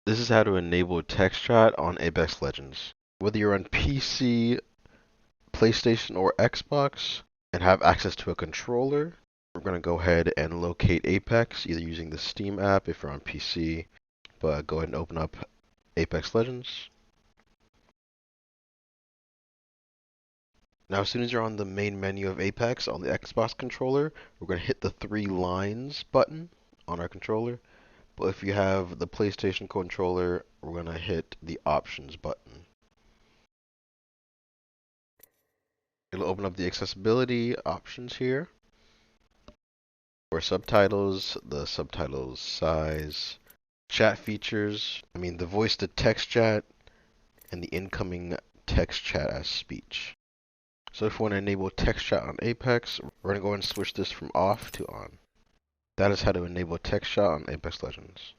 This is how to enable text chat on Apex Legends. Whether you're on PC, PlayStation, or Xbox and have access to a controller, we're going to go ahead and locate Apex, either using the Steam app if you're on PC, but go ahead and open up Apex Legends. Now, as soon as you're on the main menu of Apex on the Xbox controller, we're going to hit the 3 lines button on our controller. But if you have the PlayStation controller, we're going to hit the options button. It'll open up the accessibility options here. For subtitles, the subtitles size, chat features, the voice to text chat, and the incoming text chat as speech. So if we want to enable text chat on Apex, we're going to go and switch this from off to on. That is how to enable text chat on Apex Legends.